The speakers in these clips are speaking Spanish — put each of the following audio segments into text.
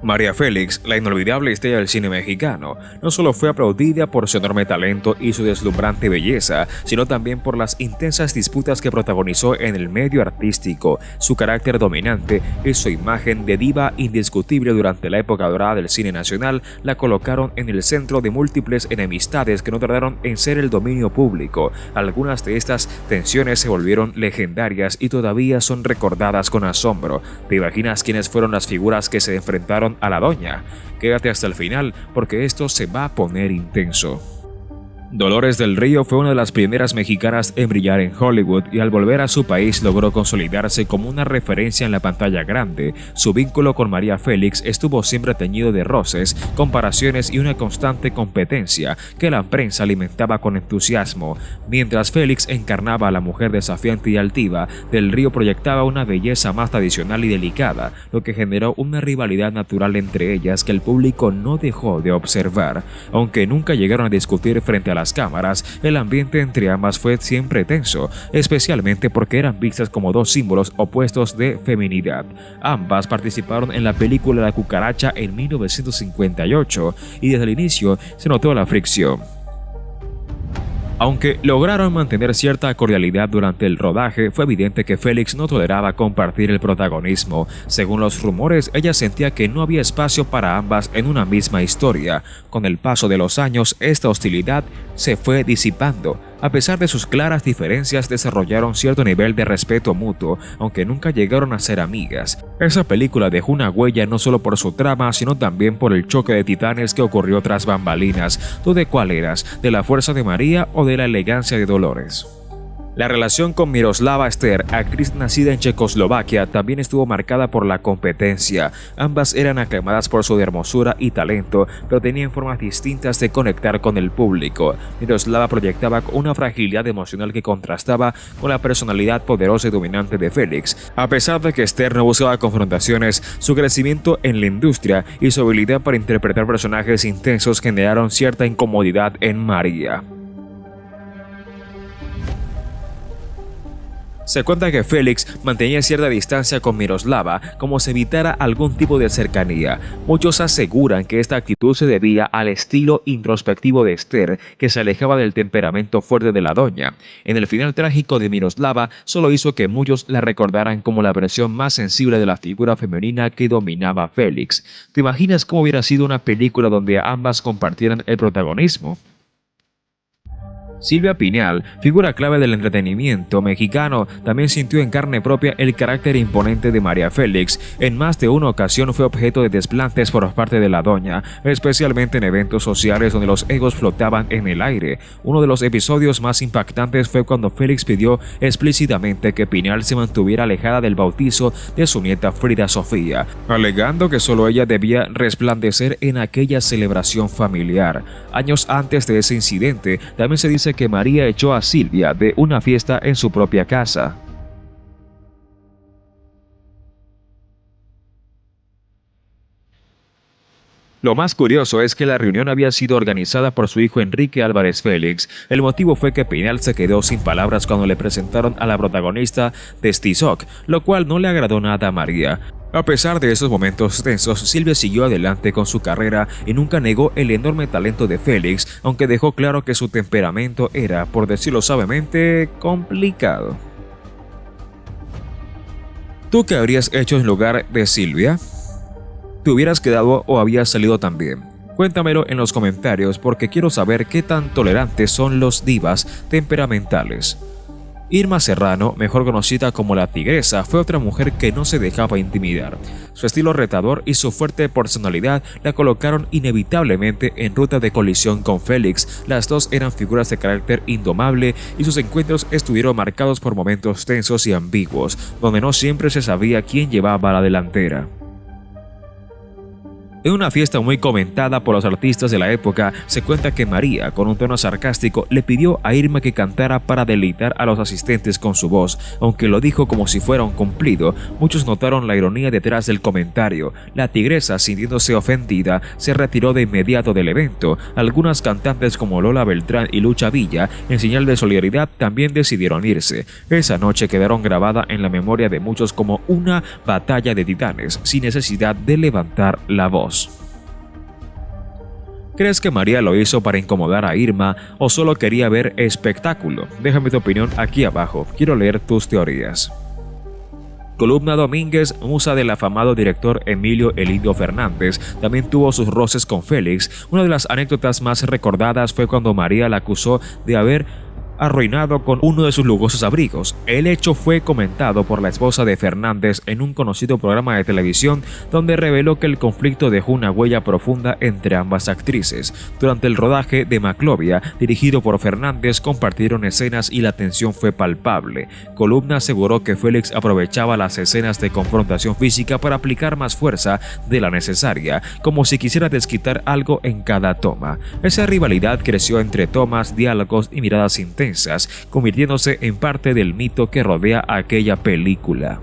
María Félix, la inolvidable estrella del cine mexicano, no solo fue aplaudida por su enorme talento y su deslumbrante belleza, sino también por las intensas disputas que protagonizó en el medio artístico, su carácter dominante y su imagen de diva indiscutible durante la época dorada del cine nacional la colocaron en el centro de múltiples enemistades que no tardaron en ser el dominio público. Algunas de estas tensiones se volvieron legendarias y todavía son recordadas con asombro. ¿Te imaginas quiénes fueron las figuras que se enfrentaron a la doña? Quédate hasta el final porque esto se va a poner intenso. Dolores del Río fue una de las primeras mexicanas en brillar en Hollywood y al volver a su país logró consolidarse como una referencia en la pantalla grande. Su vínculo con María Félix estuvo siempre teñido de roces, comparaciones y una constante competencia que la prensa alimentaba con entusiasmo. Mientras Félix encarnaba a la mujer desafiante y altiva, Del Río proyectaba una belleza más tradicional y delicada, lo que generó una rivalidad natural entre ellas que el público no dejó de observar. Aunque nunca llegaron a discutir frente a las cámaras, el ambiente entre ambas fue siempre tenso, especialmente porque eran vistas como dos símbolos opuestos de feminidad. Ambas participaron en la película La Cucaracha en 1958 y desde el inicio se notó la fricción. Aunque lograron mantener cierta cordialidad durante el rodaje, fue evidente que Félix no toleraba compartir el protagonismo. Según los rumores, ella sentía que no había espacio para ambas en una misma historia. Con el paso de los años, esta hostilidad se fue disipando. A pesar de sus claras diferencias, desarrollaron cierto nivel de respeto mutuo, aunque nunca llegaron a ser amigas. Esa película dejó una huella no solo por su trama, sino también por el choque de titanes que ocurrió tras bambalinas. ¿Tú de cuál eras? ¿De la fuerza de María o de la elegancia de Dolores? La relación con Miroslava Ster, actriz nacida en Checoslovaquia, también estuvo marcada por la competencia. Ambas eran aclamadas por su hermosura y talento, pero tenían formas distintas de conectar con el público. Miroslava proyectaba una fragilidad emocional que contrastaba con la personalidad poderosa y dominante de Félix. A pesar de que Ster no buscaba confrontaciones, su crecimiento en la industria y su habilidad para interpretar personajes intensos generaron cierta incomodidad en María. Se cuenta que Félix mantenía cierta distancia con Miroslava como se evitara algún tipo de cercanía. Muchos aseguran que esta actitud se debía al estilo introspectivo de Ster, que se alejaba del temperamento fuerte de la doña. En el final trágico de Miroslava solo hizo que muchos la recordaran como la versión más sensible de la figura femenina que dominaba Félix. ¿Te imaginas cómo hubiera sido una película donde ambas compartieran el protagonismo? Silvia Pinal, figura clave del entretenimiento mexicano, también sintió en carne propia el carácter imponente de María Félix. En más de una ocasión fue objeto de desplantes por parte de la doña, especialmente en eventos sociales donde los egos flotaban en el aire. Uno de los episodios más impactantes fue cuando Félix pidió explícitamente que Pinal se mantuviera alejada del bautizo de su nieta Frida Sofía, alegando que solo ella debía resplandecer en aquella celebración familiar. Años antes de ese incidente, también se dice que María echó a Silvia de una fiesta en su propia casa. Lo más curioso es que la reunión había sido organizada por su hijo Enrique Álvarez Félix. El motivo fue que Pinal se quedó sin palabras cuando le presentaron a la protagonista de Tizoc, lo cual no le agradó nada a María. A pesar de esos momentos tensos, Silvia siguió adelante con su carrera y nunca negó el enorme talento de Félix, aunque dejó claro que su temperamento era, por decirlo suavemente, complicado. ¿Tú qué habrías hecho en lugar de Silvia? ¿Te hubieras quedado o habías salido también? Cuéntamelo en los comentarios porque quiero saber qué tan tolerantes son los divas temperamentales. Irma Serrano, mejor conocida como la Tigresa, fue otra mujer que no se dejaba intimidar. Su estilo retador y su fuerte personalidad la colocaron inevitablemente en ruta de colisión con Félix. Las dos eran figuras de carácter indomable y sus encuentros estuvieron marcados por momentos tensos y ambiguos, donde no siempre se sabía quién llevaba la delantera. En una fiesta muy comentada por los artistas de la época, se cuenta que María, con un tono sarcástico, le pidió a Irma que cantara para deleitar a los asistentes con su voz. Aunque lo dijo como si fuera un cumplido, muchos notaron la ironía detrás del comentario. La tigresa, sintiéndose ofendida, se retiró de inmediato del evento. Algunas cantantes como Lola Beltrán y Lucha Villa, en señal de solidaridad, también decidieron irse. Esa noche quedaron grabada en la memoria de muchos como una batalla de titanes, sin necesidad de levantar la voz. ¿Crees que María lo hizo para incomodar a Irma o solo quería ver espectáculo? Déjame tu opinión aquí abajo, quiero leer tus teorías. Columna Domínguez, musa del afamado director Emilio El Indio Fernández, también tuvo sus roces con Félix. Una de las anécdotas más recordadas fue cuando María la acusó de haber arruinado con uno de sus lujosos abrigos. El hecho fue comentado por la esposa de Fernández en un conocido programa de televisión donde reveló que el conflicto dejó una huella profunda entre ambas actrices. Durante el rodaje de Maclovia, dirigido por Fernández, compartieron escenas y la tensión fue palpable. Columna aseguró que Félix aprovechaba las escenas de confrontación física para aplicar más fuerza de la necesaria, como si quisiera desquitar algo en cada toma. Esa rivalidad creció entre tomas, diálogos y miradas intensas, convirtiéndose en parte del mito que rodea aquella película.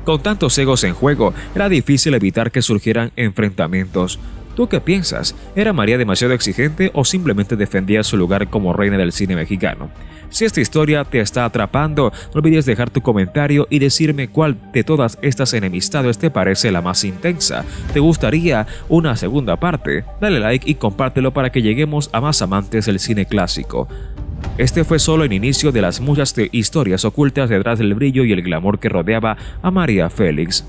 Con tantos egos en juego, era difícil evitar que surgieran enfrentamientos. ¿Tú qué piensas? ¿Era María demasiado exigente o simplemente defendía su lugar como reina del cine mexicano? Si esta historia te está atrapando, no olvides dejar tu comentario y decirme cuál de todas estas enemistades te parece la más intensa. ¿Te gustaría una segunda parte? Dale like y compártelo para que lleguemos a más amantes del cine clásico. Este fue solo el inicio de las muchas historias ocultas detrás del brillo y el glamour que rodeaba a María Félix.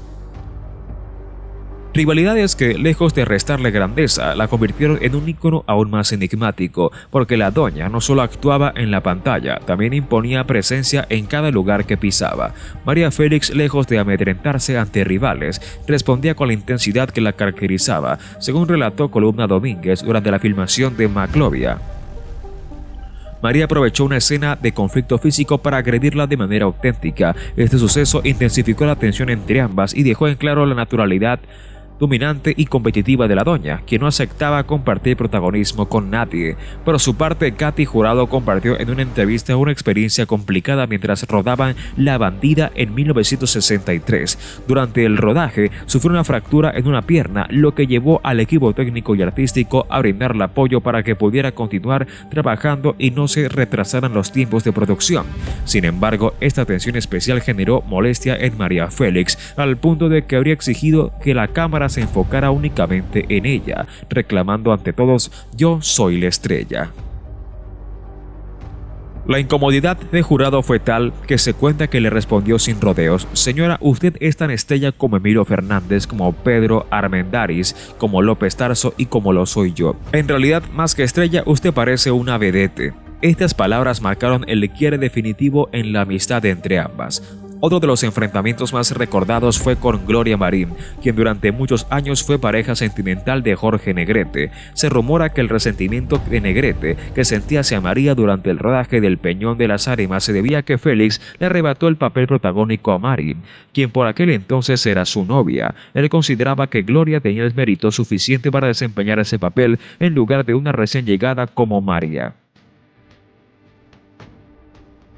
Rivalidades que, lejos de restarle grandeza, la convirtieron en un ícono aún más enigmático, porque la doña no solo actuaba en la pantalla, también imponía presencia en cada lugar que pisaba. María Félix, lejos de amedrentarse ante rivales, respondía con la intensidad que la caracterizaba, según relató Columna Domínguez durante la filmación de Maclovia. María aprovechó una escena de conflicto físico para agredirla de manera auténtica. Este suceso intensificó la tensión entre ambas y dejó en claro la naturalidad dominante y competitiva de la doña, quien no aceptaba compartir protagonismo con nadie. Por su parte, Katy Jurado compartió en una entrevista una experiencia complicada mientras rodaban La Bandida en 1963. Durante el rodaje, sufrió una fractura en una pierna, lo que llevó al equipo técnico y artístico a brindarle apoyo para que pudiera continuar trabajando y no se retrasaran los tiempos de producción. Sin embargo, esta tensión especial generó molestia en María Félix, al punto de que habría exigido que la cámara se enfocara únicamente en ella, reclamando ante todos: "Yo soy la estrella". La incomodidad de Jurado fue tal que se cuenta que le respondió sin rodeos: "Señora, usted es tan estrella como Emilio Fernández, como Pedro Armendáriz, como López Tarso y como lo soy yo. En realidad, más que estrella, usted parece una vedette". Estas palabras marcaron el quiebre definitivo en la amistad entre ambas. Otro de los enfrentamientos más recordados fue con Gloria Marín, quien durante muchos años fue pareja sentimental de Jorge Negrete. Se rumora que el resentimiento de Negrete que sentía hacia María durante el rodaje del Peñón de las Ánimas se debía a que Félix le arrebató el papel protagónico a Marín, quien por aquel entonces era su novia. Él consideraba que Gloria tenía el mérito suficiente para desempeñar ese papel en lugar de una recién llegada como María.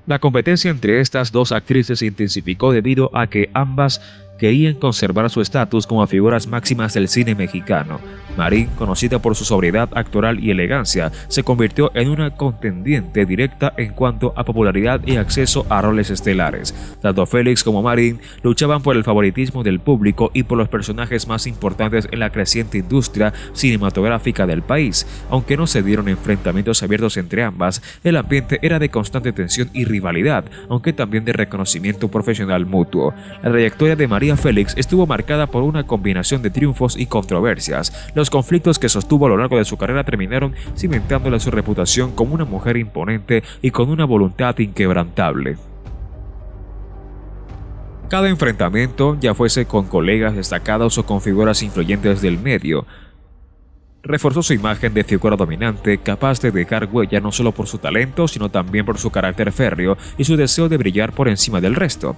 La competencia entre estas dos actrices se intensificó debido a que ambas querían conservar su estatus como figuras máximas del cine mexicano. Marín, conocida por su sobriedad actoral y elegancia, se convirtió en una contendiente directa en cuanto a popularidad y acceso a roles estelares. Tanto Félix como Marín luchaban por el favoritismo del público y por los personajes más importantes en la creciente industria cinematográfica del país. Aunque no se dieron enfrentamientos abiertos entre ambas, el ambiente era de constante tensión y rivalidad, aunque también de reconocimiento profesional mutuo. La trayectoria de María Félix estuvo marcada por una combinación de triunfos y controversias. Los conflictos que sostuvo a lo largo de su carrera terminaron cimentándole su reputación como una mujer imponente y con una voluntad inquebrantable. Cada enfrentamiento, ya fuese con colegas destacados o con figuras influyentes del medio, reforzó su imagen de figura dominante, capaz de dejar huella no solo por su talento, sino también por su carácter férreo y su deseo de brillar por encima del resto.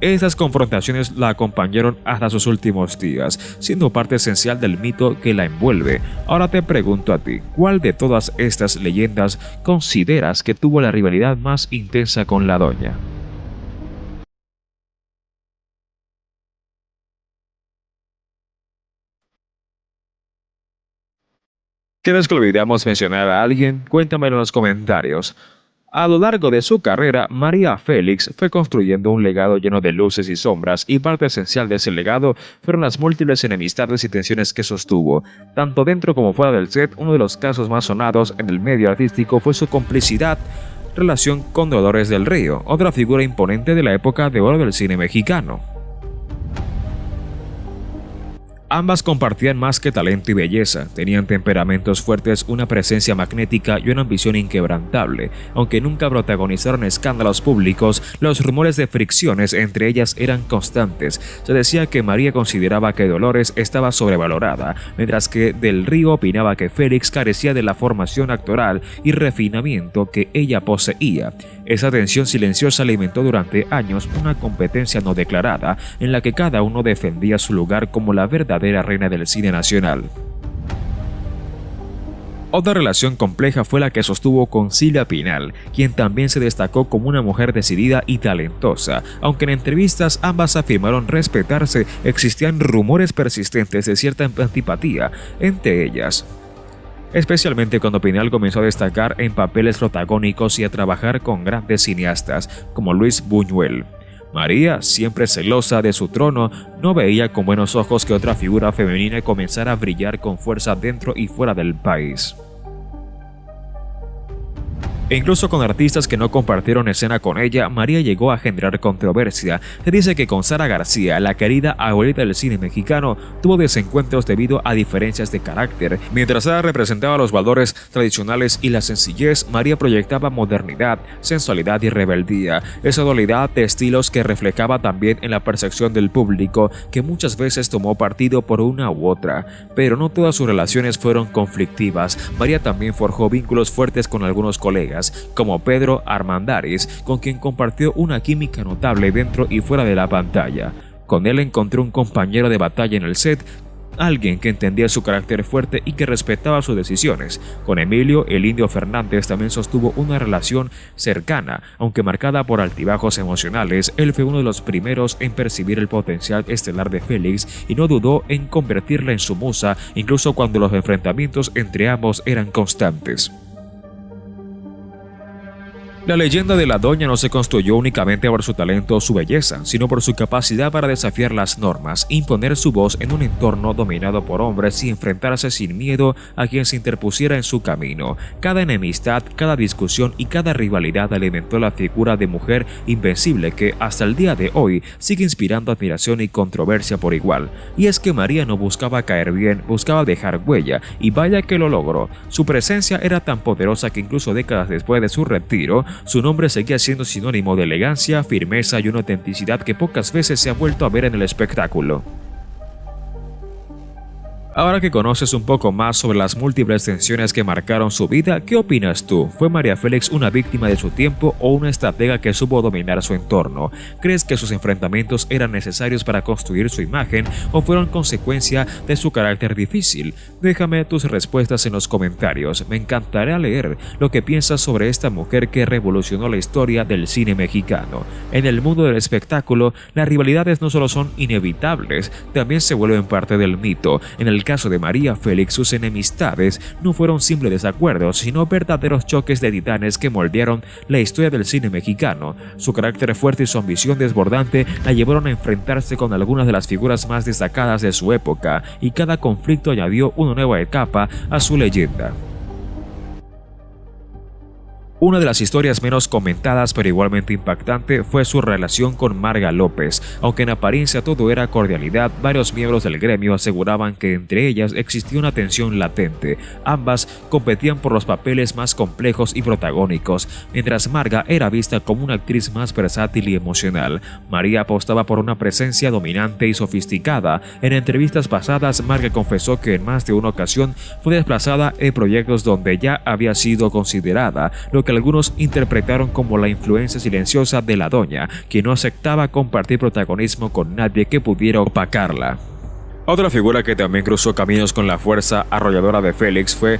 Estas confrontaciones la acompañaron hasta sus últimos días, siendo parte esencial del mito que la envuelve. Ahora te pregunto a ti, ¿cuál de todas estas leyendas consideras que tuvo la rivalidad más intensa con la doña? ¿Quieres que olvidemos mencionar a alguien? Cuéntamelo en los comentarios. A lo largo de su carrera, María Félix fue construyendo un legado lleno de luces y sombras, y parte esencial de ese legado fueron las múltiples enemistades y tensiones que sostuvo. Tanto dentro como fuera del set, uno de los casos más sonados en el medio artístico fue su complicidad relación con Dolores del Río, otra figura imponente de la época de oro del cine mexicano. Ambas compartían más que talento y belleza, tenían temperamentos fuertes, una presencia magnética y una ambición inquebrantable. Aunque nunca protagonizaron escándalos públicos, los rumores de fricciones entre ellas eran constantes. Se decía que María consideraba que Dolores estaba sobrevalorada, mientras que Del Río opinaba que Félix carecía de la formación actoral y refinamiento que ella poseía. Esa tensión silenciosa alimentó durante años una competencia no declarada, en la que cada uno defendía su lugar como la verdadera reina del cine nacional. Otra relación compleja fue la que sostuvo con Silvia Pinal, quien también se destacó como una mujer decidida y talentosa. Aunque en entrevistas ambas afirmaron respetarse, existían rumores persistentes de cierta antipatía entre ellas, especialmente cuando Pinal comenzó a destacar en papeles protagónicos y a trabajar con grandes cineastas como Luis Buñuel. María, siempre celosa de su trono, no veía con buenos ojos que otra figura femenina comenzara a brillar con fuerza dentro y fuera del país. E incluso con artistas que no compartieron escena con ella, María llegó a generar controversia. Se dice que con Sara García, la querida abuelita del cine mexicano, tuvo desencuentros debido a diferencias de carácter. Mientras Sara representaba los valores tradicionales y la sencillez, María proyectaba modernidad, sensualidad y rebeldía. Esa dualidad de estilos que reflejaba también en la percepción del público, que muchas veces tomó partido por una u otra. Pero no todas sus relaciones fueron conflictivas. María también forjó vínculos fuertes con algunos colegas, como Pedro Armendáriz, con quien compartió una química notable dentro y fuera de la pantalla. Con él encontró un compañero de batalla en el set, alguien que entendía su carácter fuerte y que respetaba sus decisiones. Con Emilio, el Indio Fernández, también sostuvo una relación cercana, aunque marcada por altibajos emocionales. Él fue uno de los primeros en percibir el potencial estelar de Félix y no dudó en convertirla en su musa, incluso cuando los enfrentamientos entre ambos eran constantes. La leyenda de la doña no se construyó únicamente por su talento o su belleza, sino por su capacidad para desafiar las normas, imponer su voz en un entorno dominado por hombres y enfrentarse sin miedo a quien se interpusiera en su camino. Cada enemistad, cada discusión y cada rivalidad alimentó la figura de mujer invencible que, hasta el día de hoy, sigue inspirando admiración y controversia por igual. Y es que María no buscaba caer bien, buscaba dejar huella, y vaya que lo logró. Su presencia era tan poderosa que incluso décadas después de su retiro, su nombre seguía siendo sinónimo de elegancia, firmeza y una autenticidad que pocas veces se ha vuelto a ver en el espectáculo. Ahora que conoces un poco más sobre las múltiples tensiones que marcaron su vida, ¿qué opinas tú? ¿Fue María Félix una víctima de su tiempo o una estratega que supo dominar su entorno? ¿Crees que sus enfrentamientos eran necesarios para construir su imagen o fueron consecuencia de su carácter difícil? Déjame tus respuestas en los comentarios. Me encantará leer lo que piensas sobre esta mujer que revolucionó la historia del cine mexicano. En el mundo del espectáculo, las rivalidades no solo son inevitables, también se vuelven parte del mito. En el caso de María Félix, sus enemistades no fueron simples desacuerdos, sino verdaderos choques de titanes que moldearon la historia del cine mexicano. Su carácter fuerte y su ambición desbordante la llevaron a enfrentarse con algunas de las figuras más destacadas de su época, y cada conflicto añadió una nueva etapa a su leyenda. Una de las historias menos comentadas pero igualmente impactante fue su relación con Marga López. Aunque en apariencia todo era cordialidad, varios miembros del gremio aseguraban que entre ellas existía una tensión latente. Ambas competían por los papeles más complejos y protagónicos, mientras Marga era vista como una actriz más versátil y emocional. María apostaba por una presencia dominante y sofisticada. En entrevistas pasadas, Marga confesó que en más de una ocasión fue desplazada en proyectos donde ya había sido considerada, lo que algunos interpretaron como la influencia silenciosa de la doña, quien no aceptaba compartir protagonismo con nadie que pudiera opacarla. Otra figura que también cruzó caminos con la fuerza arrolladora de Félix fue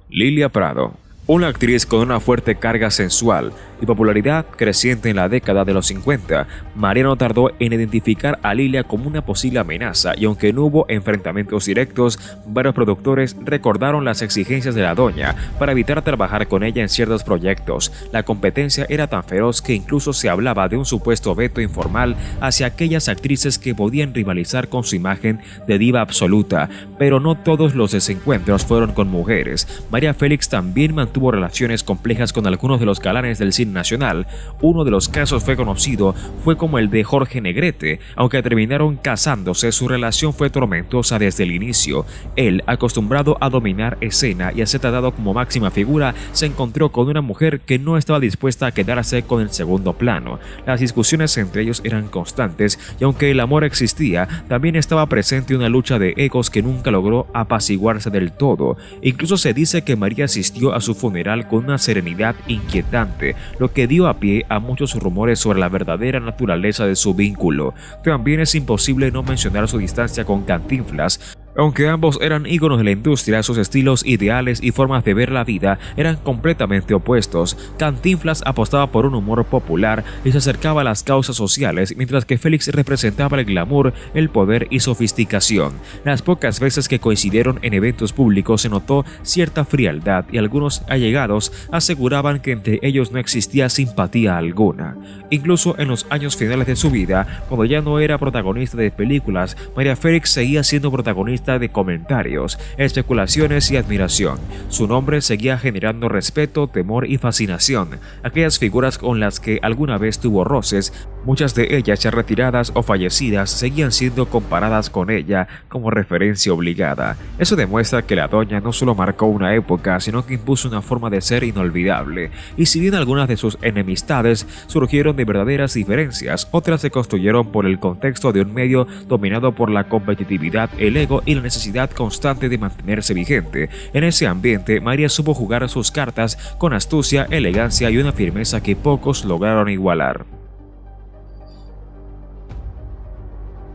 Lilia Prado, una actriz con una fuerte carga sensual y popularidad creciente en la década de los 50. María no tardó en identificar a Lilia como una posible amenaza, y aunque no hubo enfrentamientos directos, varios productores recordaron las exigencias de la doña para evitar trabajar con ella en ciertos proyectos. La competencia era tan feroz que incluso se hablaba de un supuesto veto informal hacia aquellas actrices que podían rivalizar con su imagen de diva absoluta, pero no todos los desencuentros fueron con mujeres. María Félix también mantuvo relaciones complejas con algunos de los galanes del cine nacional. Uno de los casos conocido fue como el de Jorge Negrete. Aunque terminaron casándose, su relación fue tormentosa desde el inicio. Él, acostumbrado a dominar escena y a ser tratado como máxima figura, se encontró con una mujer que no estaba dispuesta a quedarse con el segundo plano. Las discusiones entre ellos eran constantes, y aunque el amor existía, también estaba presente una lucha de egos que nunca logró apaciguarse del todo. Incluso se dice que María asistió a su funeral con una serenidad inquietante, lo que dio a pie a muchos rumores sobre la verdadera naturaleza de su vínculo. También es imposible no mencionar su distancia con Cantinflas. Aunque ambos eran íconos de la industria, sus estilos, ideales y formas de ver la vida eran completamente opuestos. Cantinflas apostaba por un humor popular y se acercaba a las causas sociales, mientras que Félix representaba el glamour, el poder y sofisticación. Las pocas veces que coincidieron en eventos públicos se notó cierta frialdad, y algunos allegados aseguraban que entre ellos no existía simpatía alguna. Incluso en los años finales de su vida, cuando ya no era protagonista de películas, María Félix seguía siendo protagonista de comentarios, especulaciones y admiración. Su nombre seguía generando respeto, temor y fascinación. Aquellas figuras con las que alguna vez tuvo roces, muchas de ellas ya retiradas o fallecidas, seguían siendo comparadas con ella como referencia obligada. Eso demuestra que la doña no solo marcó una época, sino que impuso una forma de ser inolvidable. Y si bien algunas de sus enemistades surgieron de verdaderas diferencias, otras se construyeron por el contexto de un medio dominado por la competitividad, el ego y la necesidad constante de mantenerse vigente. En ese ambiente, María supo jugar sus cartas con astucia, elegancia y una firmeza que pocos lograron igualar.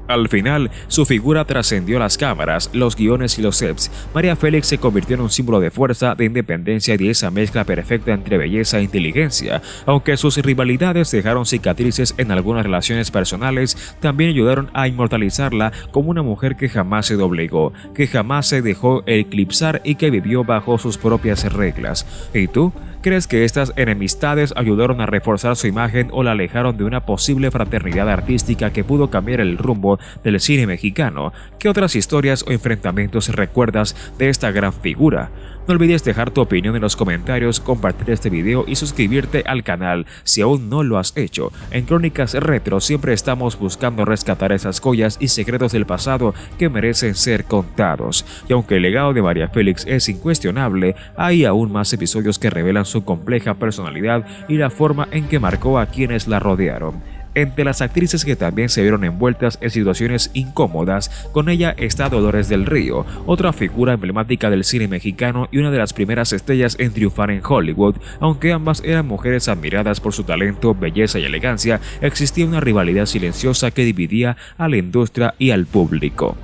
Al final, su figura trascendió las cámaras, los guiones y los sets. María Félix se convirtió en un símbolo de fuerza, de independencia y de esa mezcla perfecta entre belleza e inteligencia. Aunque sus rivalidades dejaron cicatrices en algunas relaciones personales, también ayudaron a inmortalizarla como una mujer que jamás se doblegó, que jamás se dejó eclipsar y que vivió bajo sus propias reglas. ¿Y tú? ¿Crees que estas enemistades ayudaron a reforzar su imagen o la alejaron de una posible fraternidad artística que pudo cambiar el rumbo del cine mexicano? ¿Qué otras historias o enfrentamientos recuerdas de esta gran figura? No olvides dejar tu opinión en los comentarios, compartir este video y suscribirte al canal si aún no lo has hecho. En Crónicas Retro siempre estamos buscando rescatar esas joyas y secretos del pasado que merecen ser contados. Y aunque el legado de María Félix es incuestionable, hay aún más episodios que revelan su compleja personalidad y la forma en que marcó a quienes la rodearon. Entre las actrices que también se vieron envueltas en situaciones incómodas, con ella está Dolores del Río, otra figura emblemática del cine mexicano y una de las primeras estrellas en triunfar en Hollywood. Aunque ambas eran mujeres admiradas por su talento, belleza y elegancia, existía una rivalidad silenciosa que dividía a la industria y al público.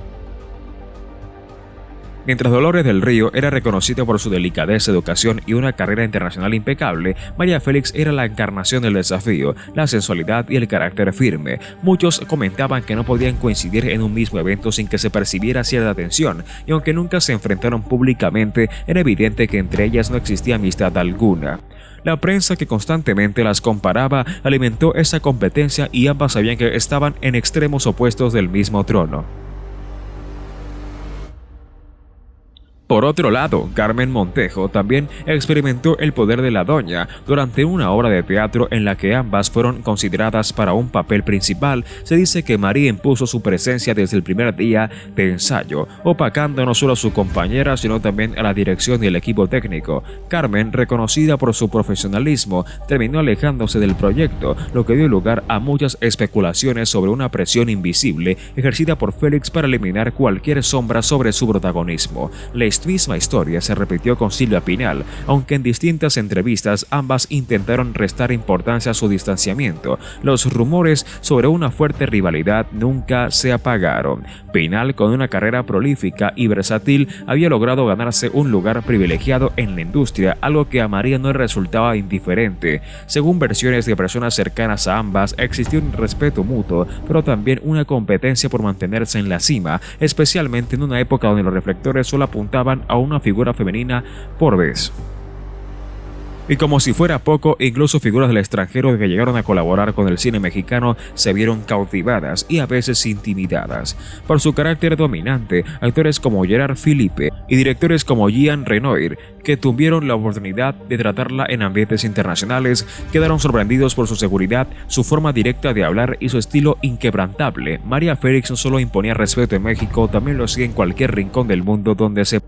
Mientras Dolores del Río era reconocida por su delicadeza, educación y una carrera internacional impecable, María Félix era la encarnación del desafío, la sensualidad y el carácter firme. Muchos comentaban que no podían coincidir en un mismo evento sin que se percibiera cierta tensión, y aunque nunca se enfrentaron públicamente, era evidente que entre ellas no existía amistad alguna. La prensa, que constantemente las comparaba, alimentó esa competencia, y ambas sabían que estaban en extremos opuestos del mismo trono. Por otro lado, Carmen Montejo también experimentó el poder de la doña durante una obra de teatro en la que ambas fueron consideradas para un papel principal. Se dice que María impuso su presencia desde el primer día de ensayo, opacando no solo a su compañera sino también a la dirección y el equipo técnico. Carmen, reconocida por su profesionalismo, terminó alejándose del proyecto, lo que dio lugar a muchas especulaciones sobre una presión invisible ejercida por Félix para eliminar cualquier sombra sobre su protagonismo. La Esta misma historia se repitió con Silvia Pinal, aunque en distintas entrevistas ambas intentaron restar importancia a su distanciamiento. Los rumores sobre una fuerte rivalidad nunca se apagaron. Pinal, con una carrera prolífica y versátil, había logrado ganarse un lugar privilegiado en la industria, algo que a María no resultaba indiferente. Según versiones de personas cercanas a ambas, existió un respeto mutuo, pero también una competencia por mantenerse en la cima, especialmente en una época donde los reflectores solo apuntaban a una figura femenina por vez. Y como si fuera poco, incluso figuras del extranjero que llegaron a colaborar con el cine mexicano se vieron cautivadas y a veces intimidadas. Por su carácter dominante, actores como Gerard Philippe y directores como Jean Renoir, que tuvieron la oportunidad de tratarla en ambientes internacionales, quedaron sorprendidos por su seguridad, su forma directa de hablar y su estilo inquebrantable. María Félix no solo imponía respeto en México, también lo hacía en cualquier rincón del mundo donde se